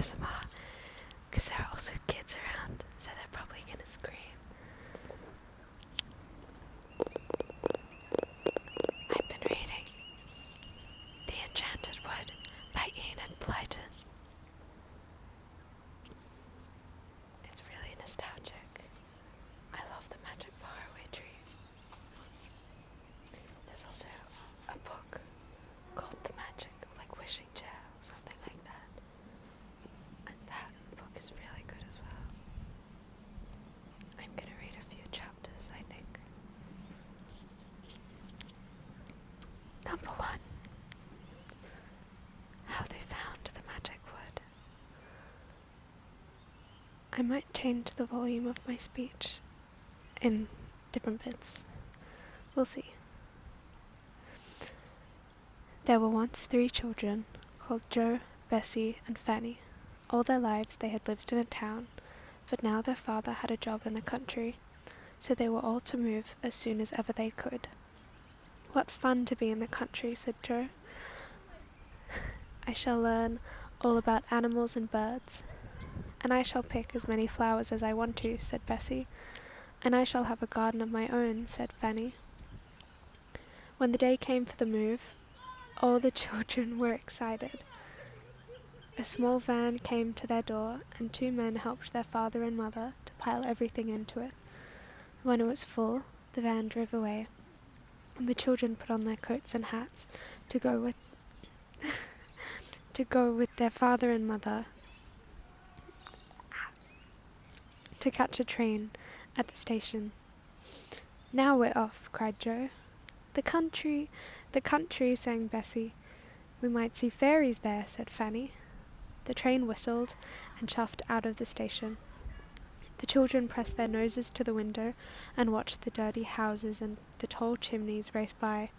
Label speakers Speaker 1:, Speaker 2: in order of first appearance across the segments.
Speaker 1: ASMR, because there are also kids around, so they're probably gonna scream. I've been reading The Enchanted Wood by Enid Blyton. It's really nostalgic. I love the magic faraway tree. There's also a book called The Magic, like Wishing Chair or something like that. And that book is really good as well. I'm gonna read a few chapters, I think. Number 1. How they found the magic wood. I might change the volume of my speech in different bits. We'll see. There were once 3 children called Jo, Bessie, and Fanny. All their lives they had lived in a town, but now their father had a job in the country, so they were all to move as soon as ever they could. What fun to be in the country, said Jo. I shall learn all about animals and birds. And I shall pick as many flowers as I want to, said Bessie. And I shall have a garden of my own, said Fanny. When the day came for the move, all the children were excited. A small van came to their door, and 2 men helped their father and mother to pile everything into it. When it was full, the van drove away, and the children put on their coats and hats to go with their father and mother to catch a train at the station. Now we're off, cried Jo. The country, sang Bessie. We might see fairies there, said Fanny. The train whistled and chuffed out of the station. The children pressed their noses to the window and watched the dirty houses and the tall chimneys race by.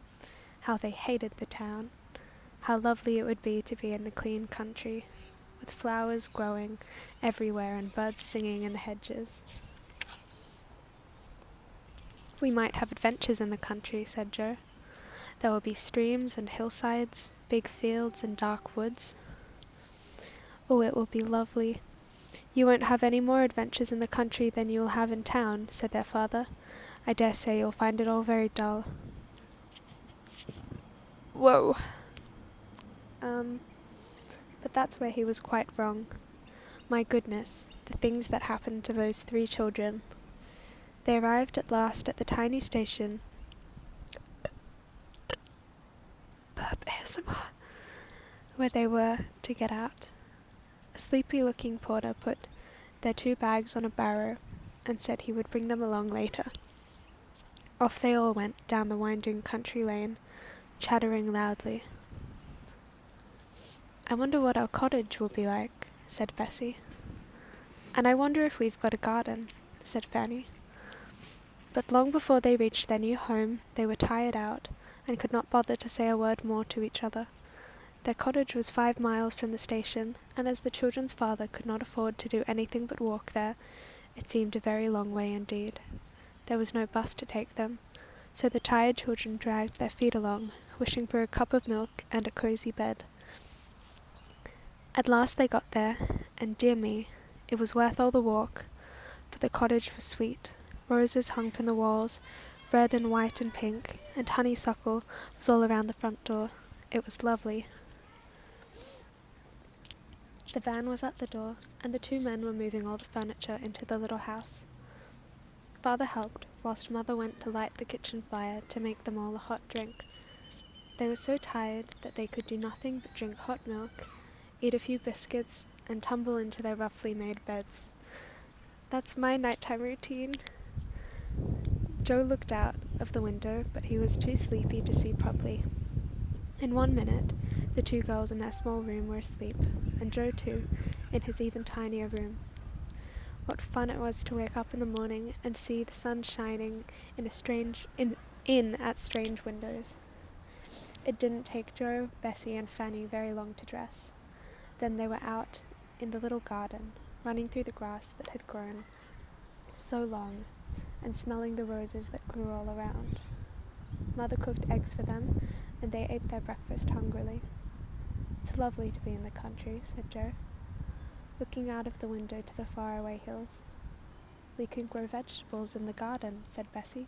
Speaker 1: How they hated the town. How lovely it would be to be in the clean country, with flowers growing everywhere and birds singing in the hedges. We might have adventures in the country, said Jo. There will be streams and hillsides, big fields and dark woods. Oh, it will be lovely. You won't have any more adventures in the country than you will have in town, said their father. I dare say you'll find it all very dull. Whoa. But that's where he was quite wrong. My goodness, the things that happened to those 3 children. They arrived at last at the tiny station. Burp ASMR. Where they were to get out. A sleepy-looking porter put their 2 bags on a barrow and said he would bring them along later. Off they all went down the winding country lane, chattering loudly. I wonder what our cottage will be like, said Bessie. And I wonder if we've got a garden, said Fanny. But long before they reached their new home, they were tired out and could not bother to say a word more to each other. Their cottage was 5 miles from the station, and as the children's father could not afford to do anything but walk there, it seemed a very long way indeed. There was no bus to take them, so the tired children dragged their feet along, wishing for a cup of milk and a cosy bed. At last they got there, and dear me, it was worth all the walk, for the cottage was sweet. Roses hung from the walls, red and white and pink, and honeysuckle was all around the front door. It was lovely. The van was at the door, and the 2 men were moving all the furniture into the little house. Father helped, whilst Mother went to light the kitchen fire to make them all a hot drink. They were so tired that they could do nothing but drink hot milk, eat a few biscuits, and tumble into their roughly made beds. That's my nighttime routine. Jo looked out of the window, but he was too sleepy to see properly. In 1 minute, the 2 girls in their small room were asleep, and Jo too, in his even tinier room. What fun it was to wake up in the morning and see the sun shining in at strange windows. It didn't take Jo, Bessie, and Fanny very long to dress. Then they were out in the little garden, running through the grass that had grown so long, and smelling the roses that grew all around. Mother cooked eggs for them, and they ate their breakfast hungrily. It's lovely to be in the country, said Jo. looking out of the window to the faraway hills. "We can grow vegetables in the garden," said Bessie.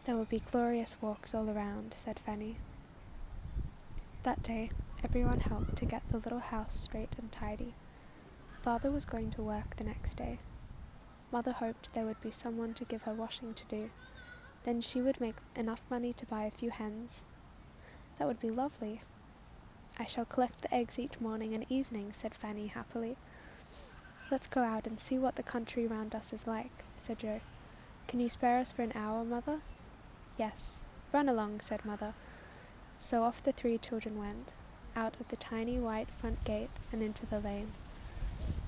Speaker 1: "There will be glorious walks all around," said Fanny. That day, everyone helped to get the little house straight and tidy. Father was going to work the next day. Mother hoped there would be someone to give her washing to do. Then she would make enough money to buy a few hens. That would be lovely. "I shall collect the eggs each morning and evening," said Fanny happily. "Let's go out and see what the country round us is like," said Joe. "Can you spare us for an hour, Mother?" "Yes. Run along," said Mother. So off the 3 children went, out of the tiny white front gate and into the lane.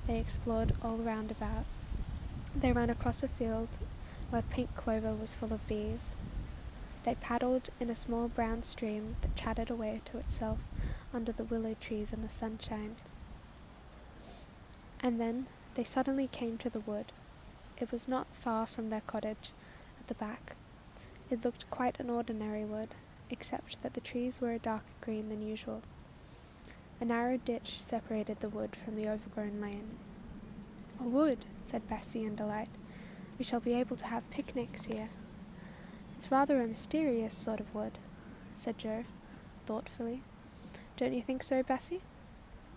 Speaker 1: They explored all round about. They ran across a field where pink clover was full of bees. They paddled in a small brown stream that chattered away to itself under the willow trees in the sunshine. And then they suddenly came to the wood. It was not far from their cottage at the back. It looked quite an ordinary wood, except that the trees were a darker green than usual. A narrow ditch separated the wood from the overgrown lane. "A wood," said Bessie in delight. "We shall be able to have picnics here." "It's rather a mysterious sort of wood," said Joe, thoughtfully. "Don't you think so, Bessie?"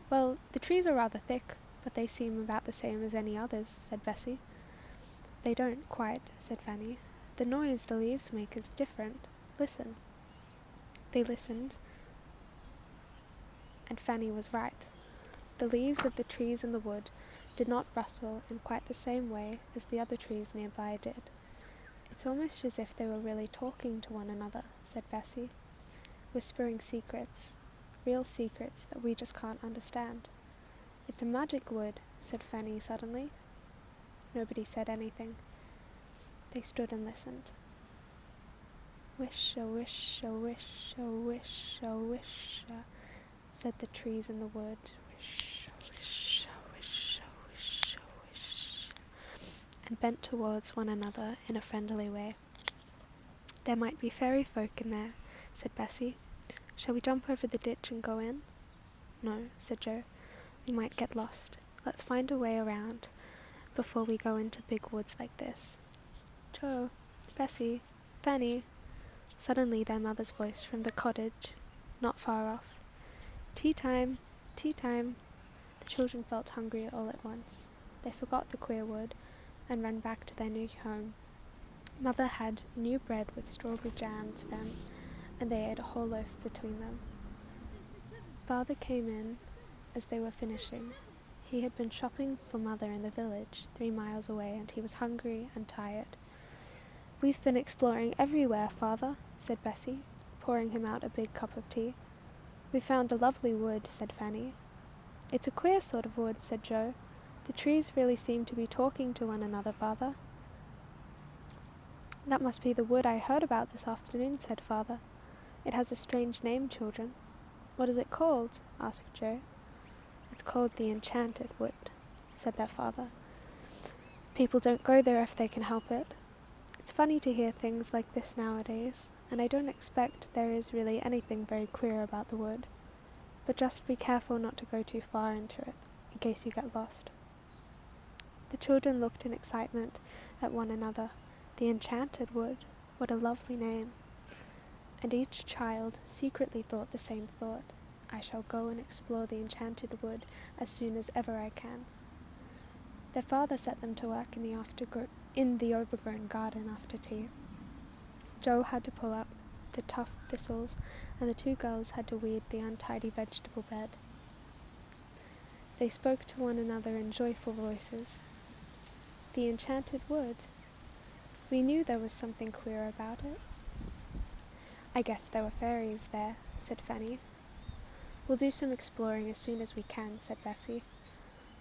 Speaker 1: "Well, the trees are rather thick, but they seem about the same as any others," said Bessie. "They don't quite," said Fanny. "The noise the leaves make is different. Listen." They listened, and Fanny was right. The leaves of the trees in the wood did not rustle in quite the same way as the other trees nearby did. "It's almost as if they were really talking to one another," said Bessie, "whispering secrets, real secrets that we just can't understand." "It's a magic wood," said Fanny suddenly. Nobody said anything. They stood and listened. "Wish, a wish, a wish, a wish, a wish," said the trees in the wood. "Wish, a wish, a wish, a wish, a wish," and bent towards one another in a friendly way. "There might be fairy folk in there," said Bessie. "Shall we jump over the ditch and go in?" "No," said Joe. "We might get lost. Let's find a way around before we go into big woods like this." "Joe, Bessie, Fanny." Suddenly their mother's voice from the cottage, not far off. "Tea time, tea time." The children felt hungry all at once. They forgot the queer wood and ran back to their new home. Mother had new bread with strawberry jam for them, and they ate a whole loaf between them. Father came in as they were finishing. He had been shopping for Mother in the village 3 miles away, and he was hungry and tired. "We've been exploring everywhere, Father," said Bessie, pouring him out a big cup of tea. "We found a lovely wood," said Fanny. "It's a queer sort of wood," said Joe. "The trees really seem to be talking to one another, Father." "That must be the wood I heard about this afternoon," said Father. "It has a strange name, children." "What is it called?" asked Joe. "It's called the Enchanted Wood," said their father. "People don't go there if they can help it. It's funny to hear things like this nowadays, and I don't expect there is really anything very queer about the wood. But just be careful not to go too far into it, in case you get lost." The children looked in excitement at one another. The Enchanted Wood, what a lovely name. And each child secretly thought the same thought: "I shall go and explore the Enchanted Wood as soon as ever I can." Their father set them to work in the overgrown garden after tea. Joe had to pull up the tough thistles, and the 2 girls had to weed the untidy vegetable bed. They spoke to one another in joyful voices. The Enchanted Wood. We knew there was something queer about it. "I guess there were fairies there," said Fanny. "We'll do some exploring as soon as we can," said Bessie.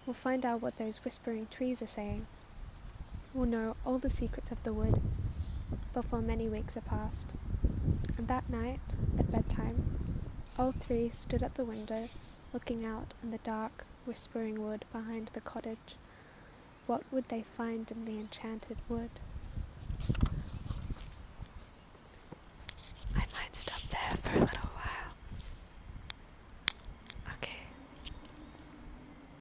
Speaker 1: "We'll find out what those whispering trees are saying. We'll know all the secrets of the wood before many weeks are past." And that night, at bedtime, all 3 stood at the window, looking out on the dark, whispering wood behind the cottage. What would they find in the Enchanted Wood?